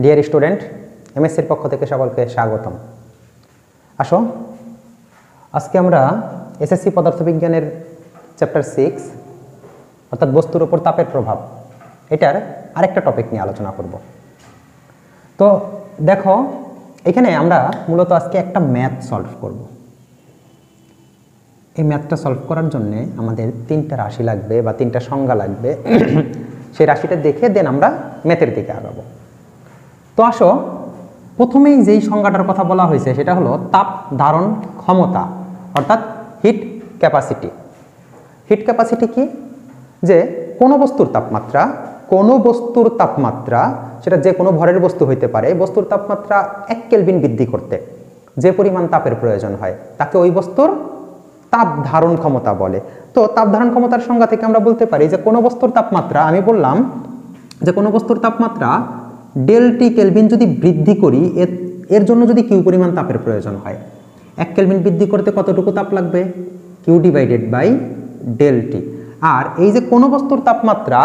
Dear student, এমএসসির পক্ষ থেকে সকলকে স্বাগতম। আসো, আজকে আমরা এসএসসি পদার্থবিজ্ঞানের চ্যাপ্টার 6 অর্থাৎ বস্তুর উপর তাপের প্রভাব এটার আরেকটা টপিক নিয়ে আলোচনা করব। তো দেখো, এখানে আমরা মূলত আজকে একটা ম্যাথ সলভ করব। এই ম্যাথটা সলভ করার জন্য আমাদের 3টা রাশি লাগবে বা 3টা সংজ্ঞা লাগবে। সেই রাশিটা দেখে দেন আমরা ম্যাথের দিকে আগাবো। তো আসো, প্রথমেই যেই সংজ্ঞাটার কথা বলা হয়েছে সেটা হলো তাপ ধারণ ক্ষমতা অর্থাৎ হিট ক্যাপাসিটি। হিট ক্যাপাসিটি কি? যে কোনো বস্তুর তাপমাত্রা সেটা যে কোনো ভরের বস্তু হইতে পারে, বস্তুর তাপমাত্রা 1 কেলভিন বৃদ্ধি করতে যে পরিমাণ তাপের প্রয়োজন হয় তাকে ওই বস্তুর তাপ ধারণ ক্ষমতা বলে। তো তাপ ধারণ ক্ষমতার সংজ্ঞা থেকে আমরা বলতে পারি যে কোনো বস্তুর তাপমাত্রা, আমি বললাম যে কোনো বস্তুর তাপমাত্রা ∆T কেলভিন যদি বৃদ্ধি করি, এর জন্য যদি কিউ পরিমাণ তাপের প্রয়োজন হয়, 1 কেলভিন বৃদ্ধি করতে কতটুকু তাপ লাগবে? Q divided by ∆T। আর এই যে কোনো বস্তুর তাপমাত্রা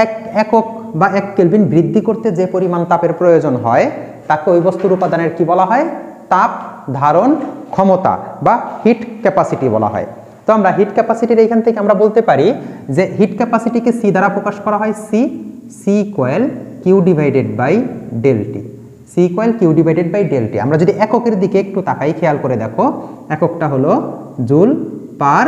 1 একক বা 1 কেলভিন বৃদ্ধি করতে যে পরিমাণ তাপের প্রয়োজন হয় তাকে ওই বস্তুর উপাদানের কি বলা হয়? তাপ ধারণ ক্ষমতা বা হিট ক্যাপাসিটি বলা হয়। তো আমরা হিট ক্যাপাসিটির এইখান থেকে আমরা বলতে পারি যে হিট ক্যাপাসিটিকে সি দ্বারা প্রকাশ করা হয়। C equal Q divided by ∆T। C equal Q divided by ∆T। আমরা যদি এককের দিকে একটু তাকাই, খেয়াল করে দেখো, এককটা হলো জুল পার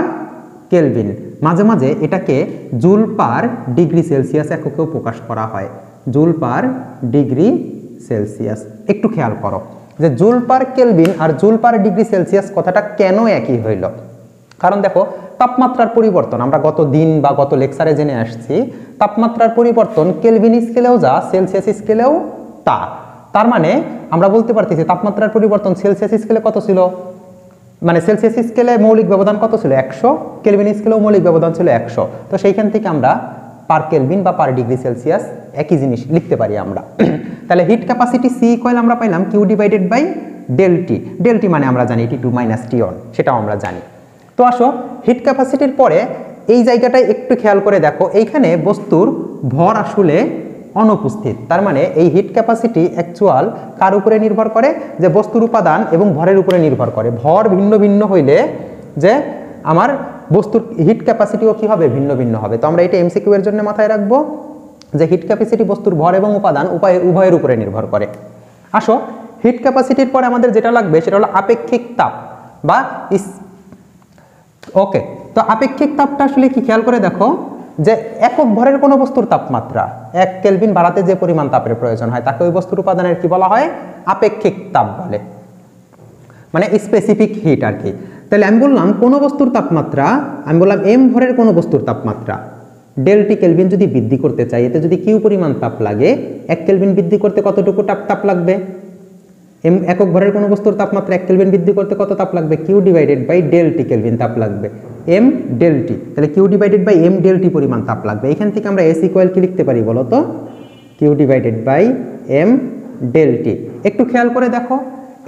কেলভিন। মাঝে মাঝে এটাকে জুল পার ডিগ্রি সেলসিয়াস এককেও প্রকাশ করা হয়, জুল পার ডিগ্রি সেলসিয়াস। একটু খেয়াল করো যে জুল পার কেলভিন আর জুল পার ডিগ্রি সেলসিয়াস কথাটা কেন একই হইল। কারণ দেখো, তাপমাত্রার পরিবর্তন আমরা গত দিন বা গত লেকচারে জেনে আসছি, তাপমাত্রার পরিবর্তন কেলভিন স্কেলেও যা, সেলসিয়াস স্কেলেও তা। তার মানে আমরা বলতে পারতেছি তাপমাত্রার পরিবর্তন সেলসিয়াস স্কেলে কত ছিল, মানে সেলসিয়াস স্কেলে মৌলিক ব্যবধান কত ছিল? 100। কেলভিন স্কেলেও মৌলিক ব্যবধান ছিল 100। তো সেইখান থেকে আমরা পার কেলভিন বা পার ডিগ্রি সেলসিয়াস একই জিনিস লিখতে পারি আমরা। তাহলে হিট ক্যাপাসিটি সি ইকুয়াল আমরা পাইলাম Q divided by ∆T। ∆T মানে আমরা জানি T2 - T1, সেটাও আমরা জানি। তো আসো, হিট ক্যাপাসিটির পরে এই জায়গাটায় একটু খেয়াল করে দেখো, এইখানে বস্তুর ভর আসলে অনুপস্থিত। তার মানে এই হিট ক্যাপাসিটি অ্যাকচুয়াল কার উপরে নির্ভর করে? যে বস্তুর উপাদান এবং ভরের উপরে নির্ভর করে। ভর ভিন্ন ভিন্ন হইলে যে আমার বস্তুর হিট ক্যাপাসিটিও কি হবে? ভিন্ন ভিন্ন হবে। তো আমরা এটা এমসিকিউ এর জন্য মাথায় রাখবো যে হিট ক্যাপাসিটি বস্তুর ভর এবং উপাদান উভয়ের উপরে নির্ভর করে। আসো, হিট ক্যাপাসিটির পরে আমাদের যেটা লাগবে সেটা হলো আপেক্ষিক তাপ বা ওকে। তো আপেক্ষিক তাপটা আসলে কি? খেয়াল করে দেখো যে একক ভরের কোনো বস্তুর তাপমাত্রা 1 কেলভিন বাড়াতে যে পরিমাণ তাপের প্রয়োজন হয় তাকে ওই বস্তুর উপাদানের কি বলা হয়? আপেক্ষিক তাপ বলে, মানে স্পেসিফিক হিট আর কি। তাহলে আমি বললাম কোনো বস্তুর তাপমাত্রা, আমি বললাম এম ভরের কোনো বস্তুর তাপমাত্রা ∆T কেলভিন যদি বৃদ্ধি করতে চাই, এতে যদি কিউ পরিমাণ তাপ লাগে, 1 কেলভিন বৃদ্ধি করতে কতটুকু তাপ লাগবে? এম একক ভরের কোনো বস্তুর তাপমাত্রা 1 কেলভিন বৃদ্ধি করতে কত তাপ লাগবে? Q divided by ∆T kelvin তাপ লাগবে, m ∆T। তাহলে Q divided by m ∆T পরিমাণ তাপ লাগবে। এখান থেকে আমরা এস ইকুয়াল কি লিখতে পারি বলো তো? Q divided by m ∆T। একটু খেয়াল করে দেখো,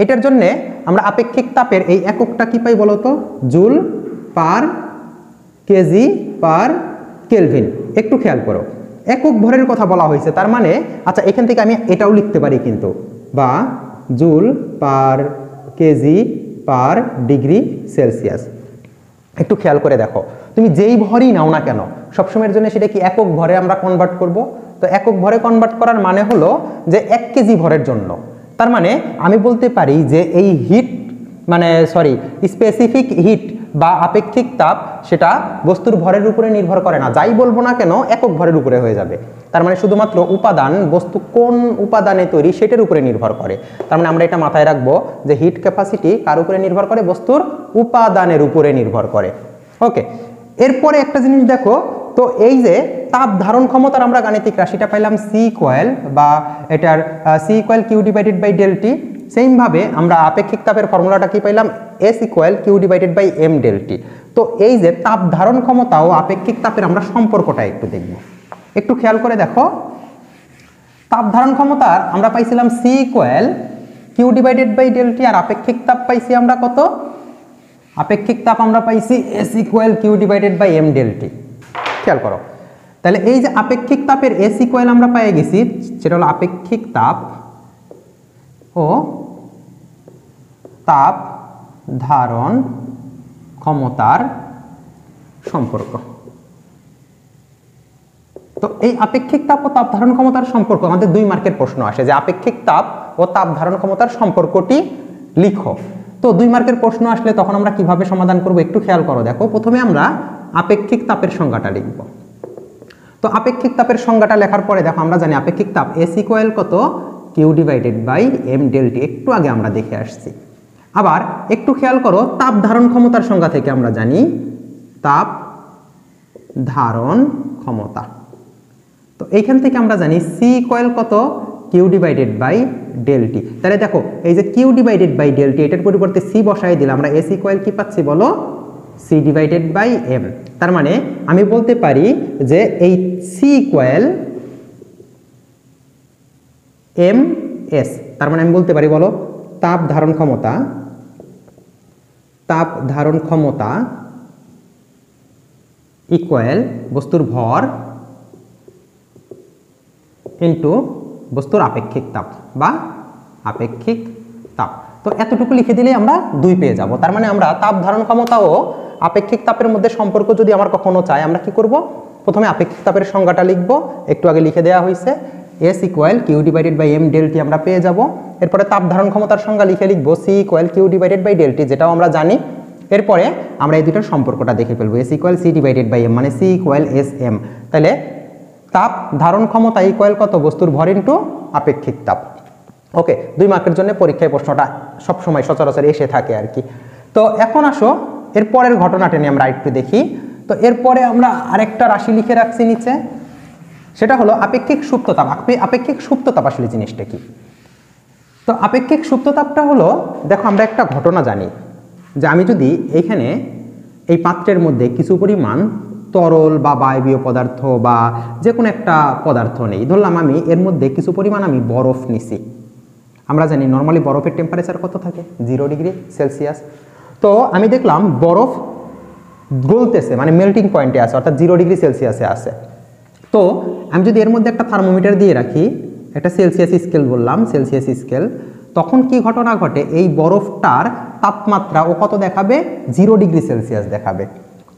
এটার জন্য আমরা আপেক্ষিক তাপের এই এককটা কি পাই বলো তো? Joule per KG per kelvin. একটু খেয়াল করো, একক ভরের কথা বলা হয়েছে, তার মানে আচ্ছা এখান থেকে আমি এটাও লিখতে পারি কিন্তু, বা joule per KG per degree Celsius. একটু খেয়াল করে দেখো, তুমি যেই ভরই নাও না কেন সবসময়ের জন্য সেটা কি একক ভরে আমরা কনভার্ট করব। তো একক ভরে কনভার্ট করার মানে হলো যে 1 কেজি ভরের জন্য। তার মানে আমি বলতে পারি যে এই হিট স্পেসিফিক হিট বা আপেক্ষিক তাপ সেটা বস্তুর ভরের উপরে নির্ভর করে না। যাই বলবো না কেন একক ভরের উপরে হয়ে যাবে। তার মানে শুধুমাত্র উপাদান, বস্তু কোন উপাদানে তৈরি সেটার উপরে নির্ভর করে। তার মানে আমরা এটা মাথায় রাখবো যে হিট ক্যাপাসিটি কার উপরে নির্ভর করে? বস্তুর উপাদানের উপরে নির্ভর করে। ওকে, এরপরে একটা জিনিস দেখো, তো এই যে তাপ ধারণ ক্ষমতার আমরা গাণিতিক রাশিটা পাইলাম সি ইকুয়াল, বা এটার C equal Q divided by ∆T। Same ভাবে আমরা আপেক্ষিক তাপের ফর্মুলাটা কি পাইলাম? S equal Q divided by m ∆T। তো এই যে তাপ ধারণ ক্ষমতা ও আপেক্ষিক তাপের আমরা সম্পর্কটা একটু দেখব। একটু খেয়াল করে দেখো, তাপ ধারণ ক্ষমতার আমরা পাইছিলাম C equal Q divided by ∆T, আর আপেক্ষিক তাপ পাইছি আমরা কত? আপেক্ষিক তাপ আমরা পাইছি S equal Q divided by m ∆T। খেয়াল করো, তাহলে এই যে আপেক্ষিক তাপের এস ইকুয়াল আমরা পেয়ে গেছি, সেটা হলো আপেক্ষিক তাপ ও তাপ ধারণ ক্ষমতার সম্পর্ক। তো এই আপেক্ষিক তাপ ও তাপ ধারণ ক্ষমতার সম্পর্ক আমাদের 2 মার্কের প্রশ্ন আসে যে আপেক্ষিক তাপ ও তাপ ধারণ ক্ষমতার সম্পর্কটি লিখো। তো 2 মার্কের প্রশ্ন আসলে তখন আমরা কিভাবে সমাধান করব একটু খেয়াল করো। দেখো, প্রথমে আমরা আপেক্ষিক তাপের সংজ্ঞাটা লিখব। তো আপেক্ষিক তাপের সংজ্ঞাটা লেখার পরে দেখো আমরা জানি আপেক্ষিক তাপ এস ইকুয়াল কত, Q divided by M del T, একটু আগে আমরা দেখে আসছি। আবার একটু খেয়াল করো, তাপ ধারণ ক্ষমতার সংজ্ঞা থেকে আমরা জানি তাপ ধারণ ক্ষমতা। তো এইখান থেকে আমরা জানি সি ইকুয়াল কত, Q divided by del T. তাহলে দেখো এই যে Q divided by del T, এটার পরিবর্তে সি বসাই দিলে আমরা এস ইকুয়াল কি পাচ্ছি বলো, সি ডিভাইডেড বাই এম। তার মানে আমি বলতে পারি যে এই সি ইকুয়াল এম এস। তার মানে আমি বলতে পারি বলো, তাপ ধারণ ক্ষমতা ইকুয়াল বস্তুর ভর ইন্টু বস্তুর আপেক্ষিক তাপ বা আপেক্ষিক তাপ। তো এতটুকু লিখে দিলে আমরা 2 পেয়ে যাব। তার মানে আমরা তাপ ধারণ ক্ষমতা ও আপেক্ষিক তাপের মধ্যে সম্পর্ক যদি আমার কখনো চাই, আমরা কি করব, প্রথমে আপেক্ষিক তাপের সংজ্ঞাটা লিখব, একটু আগে লিখে দেওয়া হয়েছে S equal Q divided by M del T আমরা পেয়ে যাব। এরপরে তাপ ধারণ ক্ষমতার সংজ্ঞা লিখে লিখব C equal Q divided by del T, যেটাও আমরা জানি। এরপরে আমরা এই দুটোর সম্পর্কটা দেখে ফেলবো, S equal C divided by M মানে সি ইকুয়াল এস এম। তাহলে তাপ ধারণ ক্ষমতা ইকুয়াল কত, বস্তুর ভর ইন্টু আপেক্ষিক তাপ। ওকে, 2 মার্কের জন্য পরীক্ষায় প্রশ্নটা সবসময় সচরাচর এসে থাকে আর কি। তো এখন আসো এর পরের ঘটনাটা নিয়ে আমরা একটু দেখি। তো এরপরে আমরা আরেকটা রাশি লিখে রাখছি নিচে, সেটা হলো আপেক্ষিক সুপ্ততাপ। আপেক্ষিক সুপ্ততাপ আসলে জিনিসটা কি? তো আপেক্ষিক সুপ্ততাপটা হলো, দেখো আমরা একটা ঘটনা জানি যে আমি যদি এইখানে এই পাত্রের মধ্যে কিছু পরিমাণ তরল বা বায়বীয় পদার্থ বা যে কোনো একটা পদার্থ নেই, ধরলাম আমি এর মধ্যে কিছু পরিমাণ আমি বরফ নিছি। আমরা জানি নর্মালি বরফের টেম্পারেচার কত থাকে, 0 ডিগ্রি সেলসিয়াস। তো আমি দেখলাম বরফ গলতেছে, মানে মেল্টিং পয়েন্টে আছে, অর্থাৎ 0 ডিগ্রি সেলসিয়াসে আছে। তো আমি যদি এর মধ্যে একটা থার্মোমিটার দিয়ে রাখি, একটা সেলসিয়াস স্কেল বললাম, সেলসিয়াস স্কেল, তখন কি ঘটনা ঘটে, এই বরফটার তাপমাত্রা ও কত দেখাবে, 0 ডিগ্রি সেলসিয়াস দেখাবে।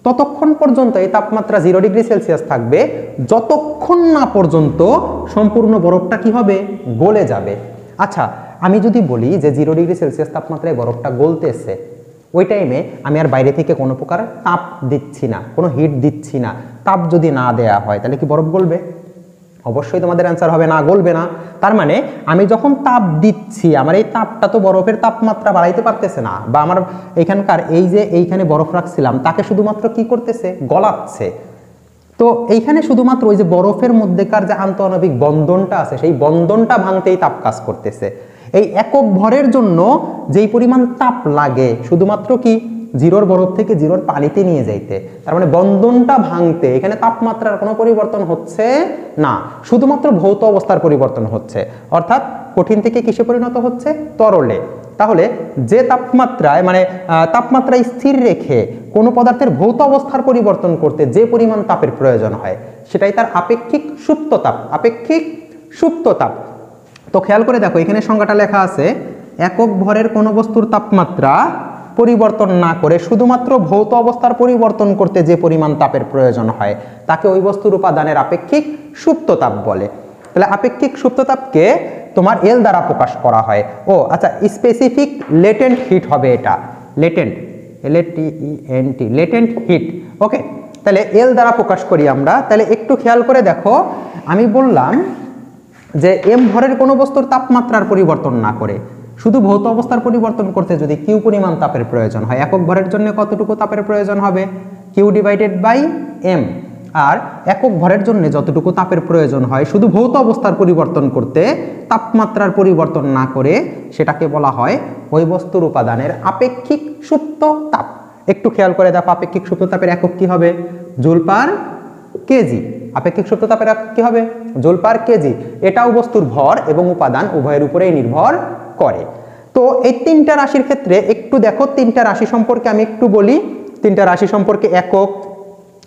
ততক্ষণ পর্যন্ত এই তাপমাত্রা 0 ডিগ্রি সেলসিয়াস থাকবে যতক্ষণ না পর্যন্ত সম্পূর্ণ বরফটা কি হবে, গলে যাবে। আচ্ছা, আমি যদি বলি যে 0 ডিগ্রি সেলসিয়াস তাপমাত্রায় বরফটা গলতেছে, ওই টাইমে আমি আর বাইরে থেকে কোনো প্রকার তাপ দিচ্ছি না, কোনো হিট দিচ্ছি না, তাপ যদি না দেয়া হয় তাহলে কি বরফ গলবে? অবশ্যই তোমাদের অ্যান্সার হবে না, গলবে না। তার মানে আমি যখন তাপ দিচ্ছি, আমার এই তাপটা তো বরফের তাপমাত্রা বাড়াইতে পারতেছে না, বা আমার এখানকার এই যে এইখানে বরফ রাখছিলাম তাকে শুধুমাত্র কি করতেছে, গলাচ্ছে। তো এইখানে শুধুমাত্র ওই যে বরফের মধ্যেকার যে আন্তঃআণবিক বন্ধনটা আছে, সেই বন্ধনটা ভাঙতেই তাপ কাজ করতেছে। এই একক ভরের জন্য যেই পরিমাণ তাপ লাগে শুধুমাত্র কি 0 বরফ থেকে 0 পানিতে নিয়ে যাইতে, তার মানে বন্ধনটা ভাঙতে এখানে তাপমাত্রার কোনো পরিবর্তন হচ্ছে না, শুধুমাত্র ভৌত অবস্থার পরিবর্তন হচ্ছে। অর্থাৎ কঠিন থেকে কিসে পরিণত হচ্ছে, তরলে। তাহলে যে তাপমাত্রায় মানে তাপমাত্রা স্থির রেখে কোনো পদার্থের ভৌত অবস্থার পরিবর্তন করতে যে পরিমাণ তাপের প্রয়োজন হয়, সেটাই তার আপেক্ষিক সুপ্ততাপ। আপেক্ষিক সুপ্ততাপ। তো খেয়াল করে দেখো, এখানে সংজ্ঞাটা লেখা আছে, একক ভরের কোনো বস্তুর তাপমাত্রা পরিবর্তন না করে শুধুমাত্র ভৌত অবস্থার পরিবর্তন করতে যে পরিমাণ তাপের প্রয়োজন হয় তাকে ওই বস্তুর উপাদানের আপেক্ষিক সুপ্ততাপ বলে। তাহলে আপেক্ষিক সুপ্ততাপকে তোমার এল দ্বারা প্রকাশ করা হয়। ও আচ্ছা, স্পেসিফিক লেটেন্ট হিট হবে এটা, লেটেন্ট, LATENT, লেটেন্ট হিট। ওকে, তাহলে এল দ্বারা প্রকাশ করি আমরা। তাহলে একটু খেয়াল করে দেখো, আমি বললাম যে এম ভরের কোনো বস্তুর তাপমাত্রার পরিবর্তন না করে শুধু ভৌত অবস্থার পরিবর্তন করতে যদি কিউ পরিমাণ তাপের প্রয়োজন হয়, একক ভরের জন্য কতটুকু তাপের প্রয়োজন হবে, কিউ ডিভাইডেড বাই এম। আর একক ভরের জন্য যতটুকু তাপের প্রয়োজন হয় শুধু ভৌত অবস্থার পরিবর্তন করতে, তাপমাত্রার পরিবর্তন না করে, সেটাকে বলা হয় ওই বস্তুর উপাদানের আপেক্ষিক সুপ্ত তাপ। একটু খেয়াল করে দেখো, আপেক্ষিক সুপ্ত তাপের একক কি হবে, জুল পার কেজি। আপেক্ষিক সুপ্ত তাপের একক কি হবে, জুল পার কেজি। এটাও বস্তুর ভর এবং উপাদান উভয়ের উপরেই নির্ভর করে। তো এই 3টা রাশির ক্ষেত্রে একটু দেখো, 3টা রাশি সম্পর্কে আমি একটু বলি। 3টা রাশি সম্পর্কে একক,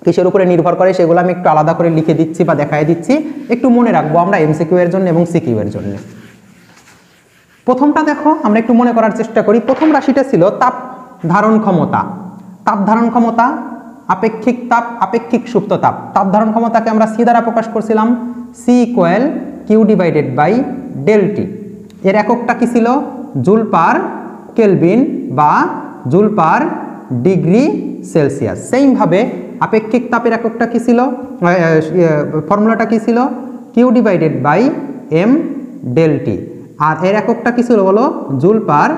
কিসের উপরে নির্ভর করে সেগুলো আমি একটু আলাদা করে লিখে দিচ্ছি বা দেখাই দিচ্ছি, একটু মনে রাখবো আমরা এমসিকিউ এর জন্য এবং সিকিউ এর জন্য। প্রথমটা দেখো, আমরা একটু মনে করার চেষ্টা করি। প্রথম রাশিটা ছিল তাপ ধারণ ক্ষমতা। তাপ ধারণ ক্ষমতা, আপেক্ষিক তাপ, আপেক্ষিক সুপ্ত তাপ। তাপ ধারণ ক্ষমতাকে আমরা সি দ্বারা প্রকাশ করছিলাম, C equal Q divided by del T. এর এককটা কি ছিল? জুল পার কেলভিন বা জুল পার ডিগ্রি সেলসিয়াস। সেইমভাবে আপেক্ষিক তাপের এককটা কি ছিল, ফর্মুলাটা কি ছিল? Q divided by M del T. আর এর এককটা কি ছিল বলো? Joule per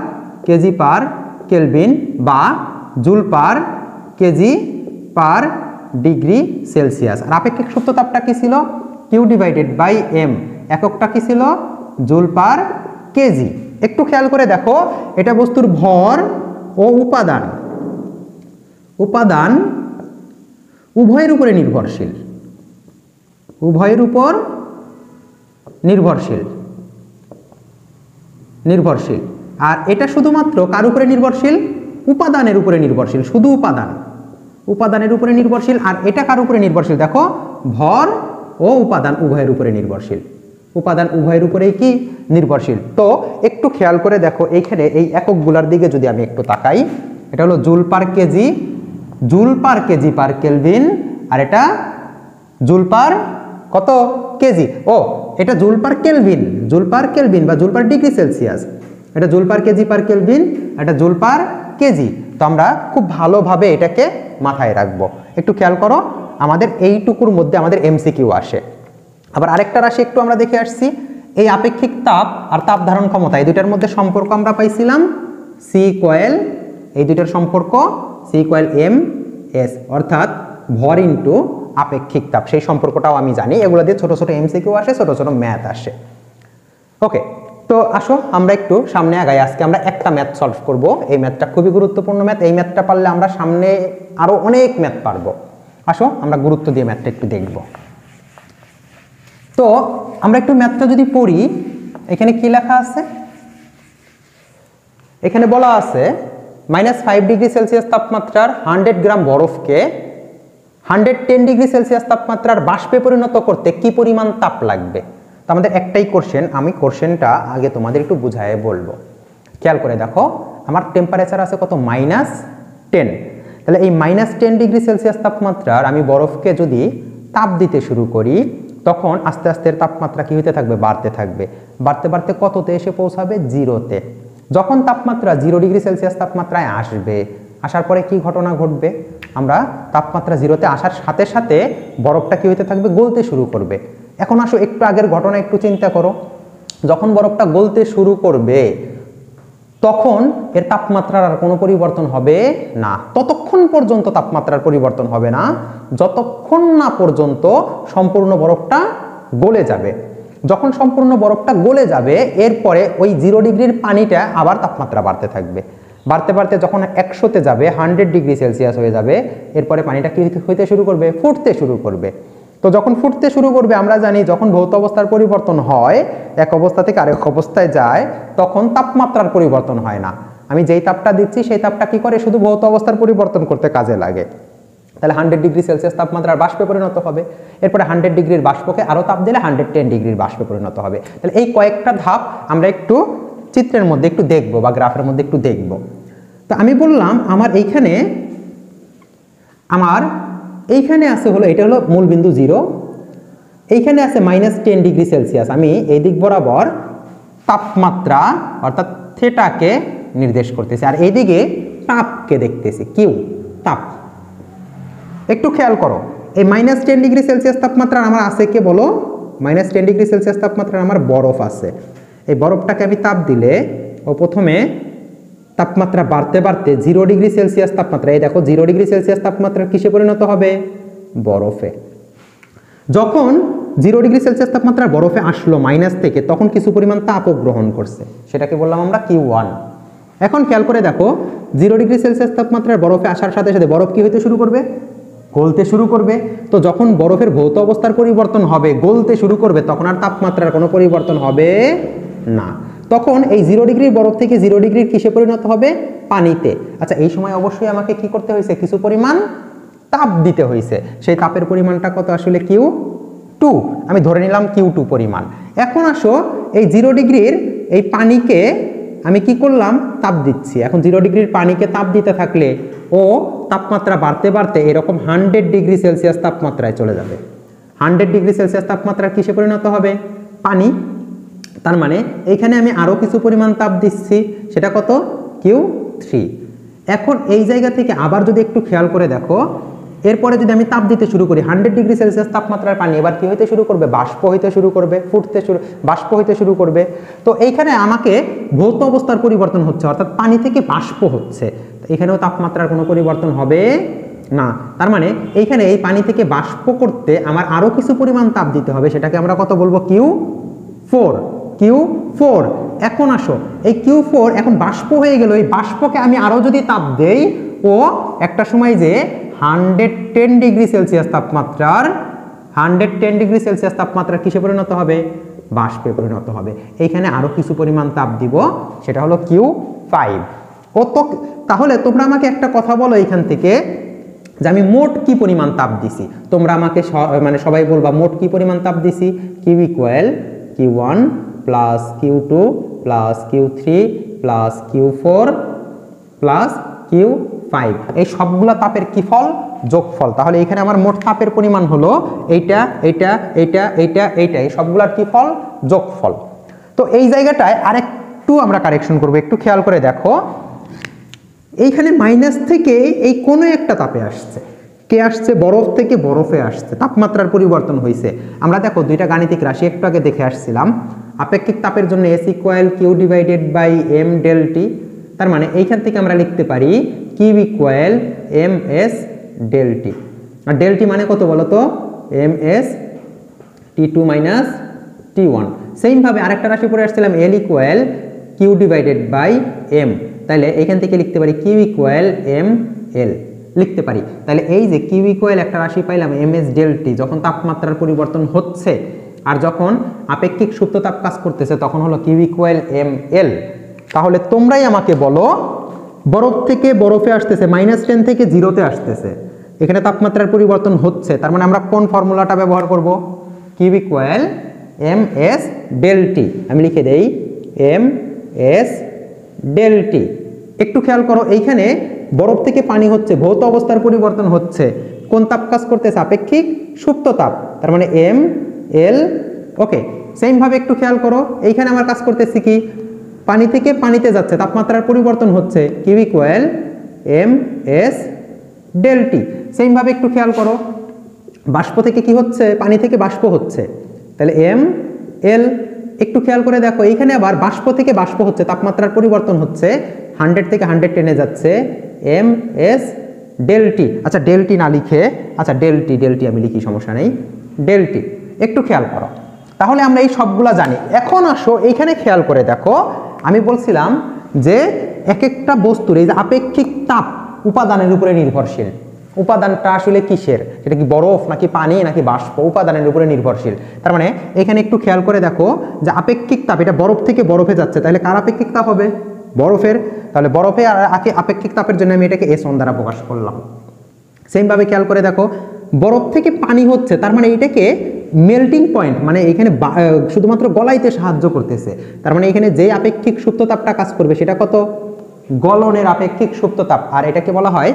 KG per kelvin বা joule per KG per degree Celsius. আর আপেক্ষিক সুপ্ত তাপটা কি ছিল? কিউ ডিভাইডেড বাই এম, এককটা কি ছিল? Joule per KG. একটু খেয়াল করে দেখো, এটা বস্তুর ভর ও উপাদান, উপাদান উভয়ের উপরে নির্ভরশীল, উভয়ের উপর নির্ভরশীল, নির্ভরশীল। আর এটা শুধুমাত্র কার উপরে নির্ভরশীল? উপাদানের উপরে নির্ভরশীল, শুধু উপাদান, উপাদানের উপরে নির্ভরশীল। আর এটা কার উপরে নির্ভরশীল? দেখো, ভর ও উপাদান উভয়ের উপরে নির্ভরশীল, উপাদান উভয়ের উপরেই কি নির্ভরশীল। তো একটু খেয়াল করে দেখো, এইখানে এই এককগুলোর দিকে যদি আমি একটু তাকাই, এটা হলো joule per KG, joule per KG per kelvin, আর এটা জুল পার কত কেজি, ও এটা joule per kelvin, joule per kelvin বা জুল পার ডিগ্রি সেলসিয়াস। এটা joule per KG per kelvin, এটা জুল পার কেজি। তো আমরা খুব ভালোভাবে এটাকে মাথায় রাখবো। একটু খেয়াল করো, আমাদের এইটুকুর মধ্যে আমাদের এমসিকিউ আসে। আবার আরেকটা রাশি একটু আমরা দেখে আসছি, এই আপেক্ষিক তাপ আর তাপ ধারণ ক্ষমতা, এই দুইটার মধ্যে সম্পর্ক আমরা পাইছিলাম সি ইকুয়াল, এই দুইটার সম্পর্ক সি ইকুয়াল এম এস, অর্থাৎ ভর ইন্টু আপেক্ষিক তাপ। সেই সম্পর্কটাও আমি জানি। এগুলো দিয়ে ছোট ছোট এমসিকিউ আসে, ছোট ছোট ম্যাথ আসে। ওকে, তো আসো আমরা একটু সামনে আগাই। আজকে আমরা একটা ম্যাথ সলভ করব। এই ম্যাথটা খুবই গুরুত্বপূর্ণ ম্যাথ। এই ম্যাথটা পারলে আমরা সামনে আরো অনেক ম্যাথ পারবো। আসো আমরা গুরুত্ব দিয়ে ম্যাথটা একটু দেখব। তো আমরা একটু ম্যাথটা যদি পড়ি, এখানে কি লেখা আছে? এখানে বলা আছে -5 ডিগ্রি সেলসিয়াস তাপমাত্রার 100 গ্রাম বরফকে 110 ডিগ্রি সেলসিয়াস তাপমাত্রার বাষ্পে পরিণত করতে কি পরিমাণ তাপ লাগবে। তো আমাদের একটাই কোশ্চেন, আমি কোশ্চেনটা আগে তোমাদের একটু বুঝায় বলবো। খেয়াল করে দেখো, আমার টেম্পারেচার আছে কত? -10। তাহলে এই -10 ডিগ্রি সেলসিয়াস তাপমাত্রার আমি বরফকে যদি তাপ দিতে শুরু করি, তখন আস্তে আস্তে তাপমাত্রা কি হতে থাকবে? বাড়তে থাকবে। বাড়তে বাড়তে কততে এসে পৌঁছাবে? 0-তে। যখন তাপমাত্রা 0 ডিগ্রি সেলসিয়াস তাপমাত্রায় আসবে, আসার পরে কি ঘটনা ঘটবে? আমরা তাপমাত্রা 0-তে আসার সাথে সাথে বরফটা কি হতে থাকবে? গলতে শুরু করবে। এখন আসো একটু আগের ঘটনা একটু চিন্তা করো, যখন বরফটা গলতে শুরু করবে তখন এর তাপমাত্রার আর কোনো পরিবর্তন হবে না। ততক্ষণ পর্যন্ত তাপমাত্রার পরিবর্তন হবে না যতক্ষণ না পর্যন্ত সম্পূর্ণ বরফটা গলে যাবে। যখন সম্পূর্ণ বরফটা গলে যাবে, এরপরে ওই 0 ডিগ্রির পানিটা আবার তাপমাত্রা বাড়তে থাকবে। বাড়তে বাড়তে যখন 100-তে যাবে, 100 ডিগ্রি সেলসিয়াস হয়ে যাবে, এরপরে পানিটা কি হইতে শুরু করবে? ফুটতে শুরু করবে। তো যখন ফুটতে শুরু করবে, আমরা জানি যখন ভৌত অবস্থার পরিবর্তন হয়, এক অবস্থা থেকে আরেক অবস্থায় যায়, তখন তাপমাত্রার পরিবর্তন হয় না। আমি যেই তাপটা দিচ্ছি সেই তাপটা কি করে? শুধু ভৌত অবস্থার পরিবর্তন করতে কাজে লাগে। তাহলে 100 ডিগ্রি সেলসিয়াস তাপমাত্রার বাষ্পে পরিণত হবে। এরপরে 100 ডিগ্রির বাষ্পকে আরও তাপ দিলে 110 ডিগ্রির বাষ্পে পরিণত হবে। তাহলে এই কয়েকটা ধাপ আমরা একটু চিত্রের মধ্যে একটু দেখব বা গ্রাফের মধ্যে একটু দেখব। তো আমি বললাম আমার এইখানে আছে হলো, এটা হলো মূল বিন্দু 0, এইখানে আছে -10 ডিগ্রি সেলসিয়াস। আমি এই দিক বরাবর তাপমাত্রা অর্থাৎ থেটাকে নির্দেশ করতেছি, আর এইদিকে তাপকে দেখতেছি, কিউ, তাপ। একটু খেয়াল করো, এই -10 ডিগ্রি সেলসিয়াস তাপমাত্রার আমার আছে কে বলো? -10 ডিগ্রি সেলসিয়াস তাপমাত্রার আমার বরফ আছে। এই বরফটাকে আমি তাপ দিলে ও প্রথমে তাপমাত্রা বাড়তে বাড়তে 0 ডিগ্রি সেলসিয়াস তাপমাত্রা, এই দেখো 0 ডিগ্রি সেলসিয়াস তাপমাত্রা কিসে পরিণত হবে? বরফে। যখন 0 ডিগ্রি সেলসিয়াস তাপমাত্রা বরফে আসলো মাইনাস থেকে, তখন কিছু পরিমাণ তাপও গ্রহণ করছে, সেটাকে বললাম আমরা Q1। এখন খেয়াল করে দেখো, 0 ডিগ্রি সেলসিয়াস তাপমাত্রার বরফে আসার সাথে সাথে বরফ কি হতে শুরু করবে? গলতে শুরু করবে। তো যখন বরফের ভৌত অবস্থার পরিবর্তন হবে, গলতে শুরু করবে, তখন আর তাপমাত্রার কোনো পরিবর্তন হবে না। তখন এই 0 ডিগ্রির বরফ থেকে 0 ডিগ্রির কিসে পরিণত হবে? পানিতে। আচ্ছা, এই সময় অবশ্যই আমাকে কি করতে হয়েছে? কিছু পরিমাণ তাপ দিতে হয়েছে, সেই তাপের পরিমাণটা কত আসলে Q2, আমি ধরে নিলাম Q2 পরিমাণ। এখন আসো এই 0 ডিগ্রির এই পানিকে আমি কি করলাম, তাপ দিচ্ছি। এখন 0 ডিগ্রির পানিকে তাপ দিতে থাকলে ও তাপমাত্রা বাড়তে বাড়তে এরকম 100 ডিগ্রি সেলসিয়াস তাপমাত্রায় চলে যাবে। 100 ডিগ্রি সেলসিয়াস তাপমাত্রা কিসে পরিণত হবে, পানি। তার মানে এইখানে আমি আরো কিছু পরিমাণ তাপ দিচ্ছি, সেটা কত, Q3। এখন এই জায়গা থেকে আবার যদি একটু খেয়াল করে দেখো, এরপরে যদি আমি তাপ দিতে শুরু করি 100 ডিগ্রি সেলসিয়াস তাপমাত্রার পানি এবার কি হইতে শুরু করবে, বাষ্প হইতে শুরু করবে, বাষ্প হইতে শুরু করবে। তো এইখানে আমাকে ভৌত অবস্থার পরিবর্তন হচ্ছে, অর্থাৎ পানি থেকে বাষ্প হচ্ছে, এখানেও তাপমাত্রার কোনো পরিবর্তন হবে না। তার মানে এইখানে এই পানি থেকে বাষ্প করতে আমার আরো কিছু পরিমাণ তাপ দিতে হবে, সেটাকে আমরা কত বলবো, Q4। এখন আসো এই Q4 এখন বাষ্প হয়ে গেল, এই বাষ্পকে আমি আরো যদি তাপ দেই ও একটা সময় যে 110 ডিগ্রি সেলসিয়াস তাপমাত্রার 110 ডিগ্রি সেলসিয়াস তাপমাত্রা কিসে পরিণত হবে, বাষ্পে পরিণত হবে। এইখানে আরো কিছু পরিমাণ তাপ দিব, সেটা হলো Q5। ও তো তাহলে তোমরা আমাকে একটা কথা বলো এইখান থেকে, যে আমি মোট কি পরিমাণ তাপ দিছি, তোমরা আমাকে মানে সবাই বলবা মোট কি পরিমাণ তাপ দিছি, Q equal Q1 plus Q2 plus Q3 plus Q4 plus Q5, এই সবগুলা তাপের কি ফল, যোগফল। তাহলে এখানে আমার মোট তাপের পরিমাণ হলো এইটা, এইটা, এইটা, এইটা, এইটা, এই সবগুলার কি ফল, যোগফল। তো এই জায়গাটায় আরেকটু আমরা কারেকশন করব, একটু খেয়াল করে দেখো, এইখানে মাইনাস থেকে এই কোনো একটা তাপে আসছে, কে আসছে, বরফ থেকে বরফে আসছে, তাপমাত্রার পরিবর্তন হয়েছে। আমরা দেখো দুইটা গাণিতিক রাশি একটু আগে দেখে আসছিলাম, আপেক্ষিক তাপের জন্য S equal Q divided by M del T। তার মানে এইখান থেকে আমরা লিখতে পারি Q equal MS del T। আর ডেল T মানে কত বলো তো, MS T2 মাইনাস T1। সেইমভাবে আরেকটা রাশি পড়ে আসছিলাম L equal Q divided by M, তাহলে এখান থেকে লিখতে পারি Q ইকুয়াল ML লিখতে পারি। তাহলে এই যে Q ইকুয়াল একটা রাশি পাইলাম MS ডেল T, যখন তাপমাত্রার পরিবর্তন হচ্ছে আর যখন আপেক্ষিক সুপ্ত তাপ কাজ করতেছে তখন হলো Q ইকুয়াল ML। তাহলে তোমরাই আমাকে বলো, বরফ থেকে বরফে আসতেছে, -10 থেকে 0-তে আসতেছে, এখানে তাপমাত্রার পরিবর্তন হচ্ছে, তার মানে আমরা কোন ফর্মুলাটা ব্যবহার করব, Q equal MS del T। আমি লিখে দেই MS ডেল T। একটু খেয়াল করো, এইখানে বরফ থেকে পানি হচ্ছে, ভৌত অবস্থার পরিবর্তন হচ্ছে, কোন তাপ কাজ করতেছে, আপেক্ষিক সুপ্ত তাপ, তার মানে ML। ওকে, সেম ভাবে একটু খেয়াল করো, এইখানে আমার কাজ করতেছি কি, পানি থেকে পানিতে যাচ্ছে, তাপমাত্রার পরিবর্তন হচ্ছে, Q equal MS del T। Same ভাবে একটু খেয়াল করো, বাষ্প থেকে কি হচ্ছে, পানি থেকে বাষ্প হচ্ছে, তাহলে ML। একটু খেয়াল করে দেখো, এইখানে আবার বাষ্প থেকে বাষ্প হচ্ছে, তাপমাত্রার পরিবর্তন হচ্ছে, 100 থেকে 110-এ যাচ্ছে, MS ডেল T। আচ্ছা ডেল T না লিখে, আচ্ছা ডেল T আমি লিখি, সমস্যা নেই, ডেল T। একটু খেয়াল করো, তাহলে আমরা এই সবগুলা জানি। এখন আসো এইখানে খেয়াল করে দেখো, আমি বলছিলাম যে এক একটা বস্তুর এই যে আপেক্ষিক তাপ উপাদানের উপরে নির্ভরশীল। উপাদানটা আসলে কিসের, সেটা কি বরফ নাকি পানি নাকি বাষ্প, উপাদানের উপরে নির্ভরশীল। তার মানে এখানে একটু খেয়াল করে দেখো যে আপেক্ষিক তাপ, এটা বরফ থেকে বরফে যাচ্ছে, তাহলে কার আপেক্ষিক তাপ হবে, বরফের। তাহলে বরফে আর আপেক্ষিক তাপের জন্য আমি এটাকে S1 দ্বারা প্রকাশ করলাম। সেম ভাবে খেয়াল করে দেখো, বরফ থেকে পানি হচ্ছে, তার মানে এটাকে মেল্টিং পয়েন্ট, মানে এখানে শুধুমাত্র গলাইতে সাহায্য করতেছে, তার মানে এখানে যে আপেক্ষিক সুপ্ত তাপটা কাজ করবে সেটা কত, গলনের আপেক্ষিক সুপ্ত তাপ। আর এটাকে বলা হয়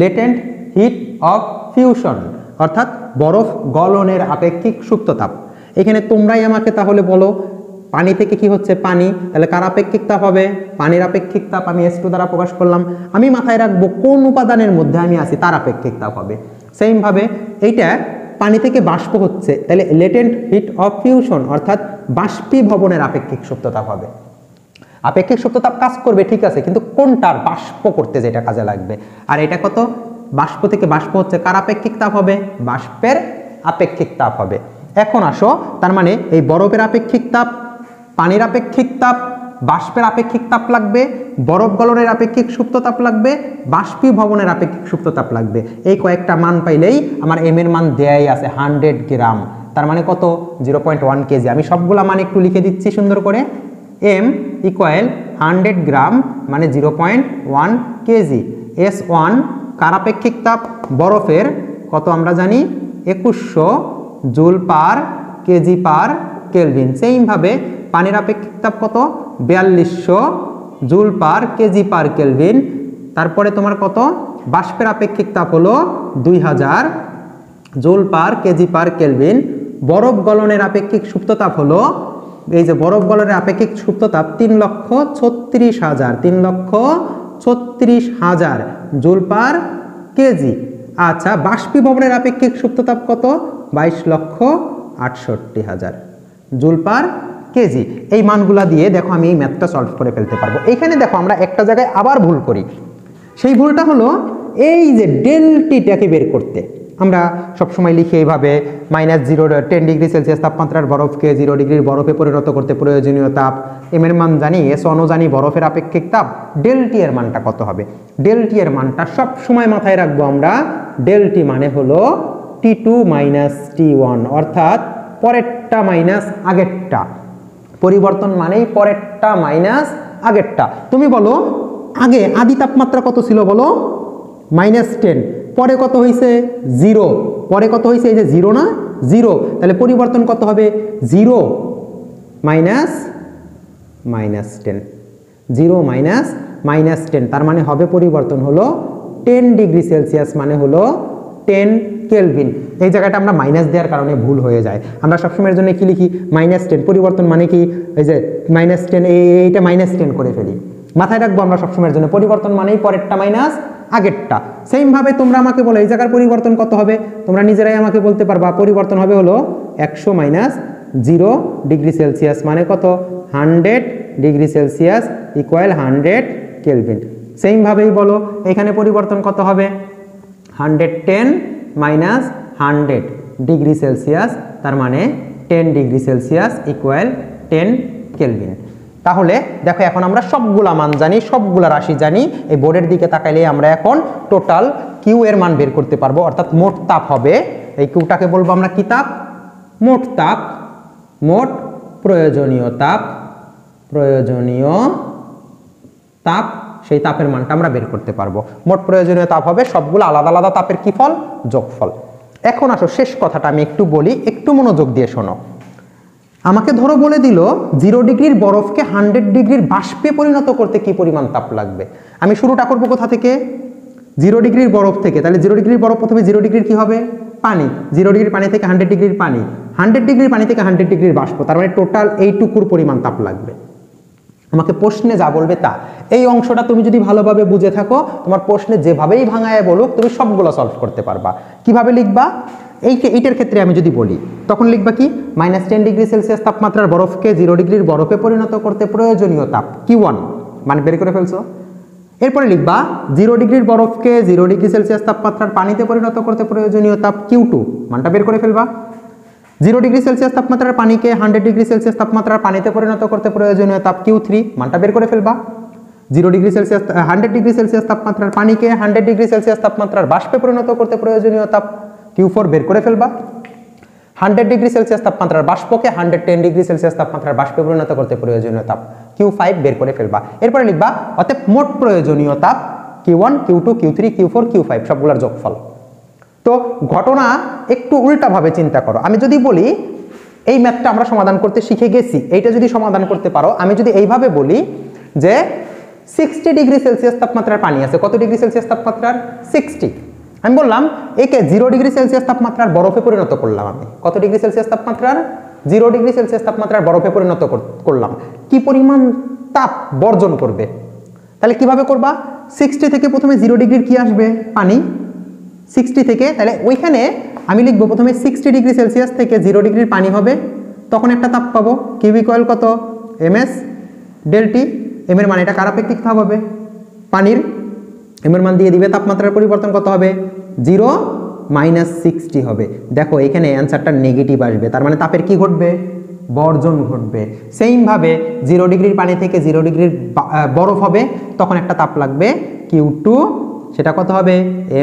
লেটেন্ট হিট অফ ফিউশন, অর্থাৎ বরফ গলনের আপেক্ষিক সুপ্ত তাপ। এখানে তোমরাই আমাকে তাহলে বলো, পানি থেকে কি হচ্ছে, পানি, তাহলে কার আপেক্ষিক তাপ হবে, পানির আপেক্ষিক তাপ আমি S2 দ্বারা প্রকাশ করলাম। আমি মাথায় রাখবো কোন উপাদানের মধ্যে আমি আছি তার আপেক্ষিক তাপ হবে। সেম ভাবে এইটা পানি থেকে বাষ্প হচ্ছে, তাহলে লেটেন্ট হিট অফ ফিউশন, অর্থাৎ বাষ্পীভবনের আপেক্ষিক সুপ্ত তাপ হবে। আপেক্ষিক সুপ্ত তাপ কাজ করবে ঠিক আছে, কিন্তু কোনটার, বাষ্প করতে যেটা কাজে লাগবে। আর এটা কত, বাষ্প থেকে বাষ্প হচ্ছে, কার আপেক্ষিক তাপ হবে, বাষ্পের আপেক্ষিক তাপ হবে। এখন আসো, তার মানে এই বরফের আপেক্ষিক তাপ, পানির আপেক্ষিক তাপ, বাষ্পের আপেক্ষিক তাপ লাগবে, বরফ গলনের আপেক্ষিক সুপ্ত তাপ লাগবে, বাষ্পীভবনের আপেক্ষিক সুপ্ত তাপ লাগবে। এই কয়েকটা মান পাইলেই আমার M এর মান দেয়াই আছে 100 গ্রাম, তার মানে কত, 0.1 কেজি। আমি সবগুলা মান একটু লিখে দিচ্ছি সুন্দর করে। M ইকুয়াল 100 গ্রাম মানে 0.1 কেজি। S1 কার আপেক্ষিক তাপ? বরফের। কত আমরা জানি? 2100 joule per KG per kelvin. সেইমভাবে পানির আপেক্ষিক তাপ কত? 4200 joule per KG per kelvin. তারপরে তোমার কত? বাষ্পের আপেক্ষিক তাপ হলো 2000 joule per KG per kelvin. বরফ গলনের আপেক্ষিক সুপ্ত তাপ হলো, এই যে বরফ গলনের আপেক্ষিক সুপ্ত তাপ 3,36,000 3,36,000 জুল পার কেজি। আচ্ছা, বাষ্পীভবনের আপেক্ষিক সুপ্ত তাপ কত? 22,68,000 জুল পার কেজি। এই মানগুলা দিয়ে দেখো আমি এই ম্যাথটা সলভ করে ফেলতে পারবো। এইখানে দেখো আমরা একটা জায়গায় আবার ভুল করি। সেই ভুলটা হলো এই যে ডেলটিটাকে বের করতে আমরা সবসময় লিখি এইভাবে -10 ডিগ্রি সেলসিয়াস তাপমাত্রার বরফকে 0 ডিগ্রির বরফে পরিণত করতে প্রয়োজনীয় তাপ, এম এর মান জানি, এস অন জানি, বরফের আপেক্ষিক তাপ, ডেলটি এর মানটা কত হবে? ডেলটি এর মানটা সবসময় মাথায় রাখবো আমরা। ডেলটি মানে হলো T2 - T1, অর্থাৎ পরেরটা মাইনাস আগেরটা। পরিবর্তন মানেই পরেরটা মাইনাস আগেরটা। তুমি বলো আগে আদি তাপমাত্রা কত ছিল বলো? -10। পরে কত হয়েছে? 0। পরে কত হয়েছে? এই যে 0 না, 0। তাহলে পরিবর্তন কত হবে? 0 মাইনাস -10। 0 মাইনাস -10, তার মানে হবে পরিবর্তন হলো 10 ডিগ্রি সেলসিয়াস, মানে হলো 10 কেলভিন। এই জায়গাটা আমরা মাইনাস দেওয়ার কারণে ভুল হয়ে যায়। আমরা সবসময়ের জন্য কি লিখি? -10। পরিবর্তন মানে কি? এই যে -10, এইটা -10 করে ফেলি। মাথায় রাখবো আমরা সবসময়ের জন্য পরিবর্তন মানেই পরেরটা মাইনাস আগেরটা। সেম ভাবে তোমরা আমাকে বলো এই জায়গার পরিবর্তন কত হবে? তোমরা নিজেরাই আমাকে বলতে পারবা। পরিবর্তন হবে হলো 100 - 0 ডিগ্রি সেলসিয়াস, মানে কত? 100 degree Celsius equal 100 kelvin. Same ভাবেই বলো এখানে পরিবর্তন কত হবে? 110 - 100 ডিগ্রি সেলসিয়াস, তার মানে 10 ডিগ্রি সেলসিয়াস ইকুয়াল 10 কেলভিন। তাহলে দেখো এখন আমরা সবগুলা মান জানি, সবগুলা রাশি জানি। এই বোর্ডের দিকে তাকাইলে আমরা এখন টোটাল কিউ এর মান বের করতে পারবো, অর্থাৎ মোট তাপ হবে। এই কিউটাকে বলবো আমরা কি তাপ? মোট তাপ। মোট প্রয়োজনীয় তাপ, প্রয়োজনীয় তাপ, সেই তাপের মানটা আমরা বের করতে পারবো। মোট প্রয়োজনীয় তাপ হবে সবগুলো আলাদা আলাদা তাপের কি ফল? যোগফল। এখন আসো শেষ কথাটা আমি একটু বলি, একটু মনোযোগ দিয়ে শোনো। আমাকে ধরো বলে দিল 0 ডিগ্রির বরফকে 100 ডিগ্রির বাষ্পে পরিণত করতে কি পরিমাণ তাপ লাগবে। আমি শুরুটা করব কোথা থেকে? 0 ডিগ্রির বরফ থেকে। তাহলে 0 ডিগ্রির বরফ প্রথমে 0 ডিগ্রির কি হবে? পানি। 0 ডিগ্রির পানি থেকে 100 ডিগ্রির পানি, 100 ডিগ্রির পানি থেকে 100 ডিগ্রির বাষ্প, তার মানে টোটাল এইটুকুর পরিমাণ তাপ লাগবে। আমাকে প্রশ্নে যা বলবে তা। এই অংশটা তুমি যদি ভালোভাবে বুঝে থাকো, তোমার প্রশ্নে যেভাবেই ভাঙায় বলুক তুমি সবগুলো সলভ করতে পারবা। কিভাবে লিখবা? এইটার ক্ষেত্রে আমি যদি বলি তখন লিখবা কি? -10 ডিগ্রি সেলসিয়াস তাপমাত্রার বরফকে 0 ডিগ্রির বরফে পরিণত করতে প্রয়োজনীয় তাপ Q1, মানে বের করে ফেলছো। এরপরে লিখবা 0 ডিগ্রির বরফকে 0 ডিগ্রি সেলসিয়াস তাপমাত্রার পানিতে পরিণত করতে প্রয়োজনীয় তাপ Q2, মানটা বের করে ফেলবা। 0 ডিগ্রি সেলসিয়াস তাপমাত্রার পানিকে 100 ডিগ্রি সেলসিয়াস তাপমাত্রার পানিতে পরিণত করতে প্রয়োজনীয় তাপ Q3, মানটা বের করে ফেলবা। 0 ডিগ্রি সেলসিয়াস 100 ডিগ্রি সেলসিয়াস তাপমাত্রার পানিকে 100 ডিগ্রি সেলসিয়াস তাপমাত্রার বাষ্পে পরিণত করতে প্রয়োজনীয় তাপ Q4 বের করে ফেলবা। 100 ডিগ্রি সেলসিয়াস তাপমাত্রার বাষ্পকে 110 ডিগ্রি সেলসিয়াস তাপমাত্রার বাষ্পে পরিণত করতে প্রয়োজনীয় তাপ Q5 বের করে ফেলবা। এরপরে লিখবা অতএব মোট প্রয়োজনীয় তাপ Q1, Q2, Q3, Q4, Q5 সবগুলোর যোগফল। তো ঘটনা একটু উল্টাভাবে চিন্তা করো। আমি যদি বলি এই ম্যাথটা আমরা সমাধান করতে শিখে গেছি, এইটা যদি সমাধান করতে পারো, আমি যদি এইভাবে বলি যে 60 ডিগ্রি সেলসিয়াস তাপমাত্রার পানি আছে, কত ডিগ্রি সেলসিয়াস তাপমাত্রার? 60। আমি বললাম একে 0 ডিগ্রি সেলসিয়াস তাপমাত্রার বরফে পরিণত করলাম। আমি কত ডিগ্রি সেলসিয়াস তাপমাত্রার? 0 ডিগ্রি সেলসিয়াস তাপমাত্রার বরফে পরিণত করলাম। কি পরিমাণ তাপ বর্জন করবে? তাহলে কিভাবে করবা? 60 থেকে প্রথমে 0 ডিগ্রির কি আসবে? পানি। 60 থেকে, তাহলে ওইখানে আমি লিখবো প্রথমে 60 ডিগ্রি সেলসিয়াস থেকে 0 ডিগ্রির পানি হবে, তখন একটা তাপ পাবো কিউ ইকুয়াল কত? ms ডেলটি। এম এর মান এটা কার আপেক্ষিক তাপ হবে? পানির। এম এর মান দিয়ে দিবে, তাপমাত্রার পরিবর্তন কত হবে? 0 - 60 হবে। দেখো এখানে অ্যান্সারটা নেগেটিভ আসবে, তার মানে তাপের কি ঘটবে? বর্জন ঘটবে। সেইম ভাবে 0 ডিগ্রির পানি থেকে 0 ডিগ্রির বরফ হবে, তখন একটা তাপ লাগবে Q2, সেটা কত হবে?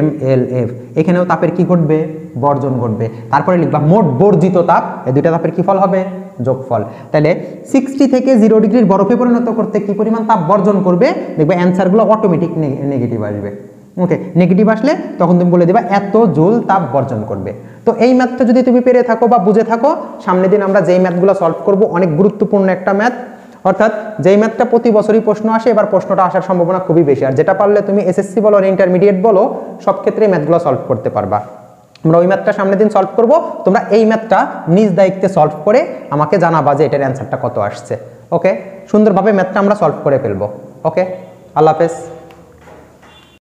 mLF। এখানেও তাপের কি ঘটবে? বর্জন ঘটবে। তারপরে লিখবা মোট বর্জিত তাপ, এই দুইটা তাপের কি ফল হবে? যোগফল। তাহলে 60 থেকে 0 ডিগ্রির বরফে পরিণত করতে কি পরিমাণ তাপ বর্জন করবে? দেখবে অ্যান্সারগুলো অটোমেটিক নেগেটিভ আসবে। ওকে, নেগেটিভ আসলে তখন তুমি বলে দিবা এত জুল তাপ বর্জন করবে। তো এই ম্যাথটা যদি তুমি পেরে থাকো বা বুঝে থাকো, সামনের দিন আমরা যেই ম্যাথগুলো সলভ করব অনেক গুরুত্বপূর্ণ একটা ম্যাথ, অর্থাৎ যেই ম্যাথটা প্রতি বছরই প্রশ্ন আসে, এবার প্রশ্নটা আসার সম্ভাবনা খুবই বেশি, আর যেটা পারলে তুমি এসএসসি বলো আর ইন্টারমিডিয়েট বলো সব ক্ষেত্রে ম্যাথগুলো সলভ করতে পারবা। আমরা ওই ম্যাথটা সামনের দিন সলভ করব, তোমরা এই ম্যাথটা নিজ দায়িত্বে সলভ করে আমাকে জানাবা যে এটার অ্যান্সারটা কত আসছে। ওকে, সুন্দরভাবে ম্যাথটা আমরা সলভ করে ফেলবো। ওকে, আল্লাহ হাফেজ।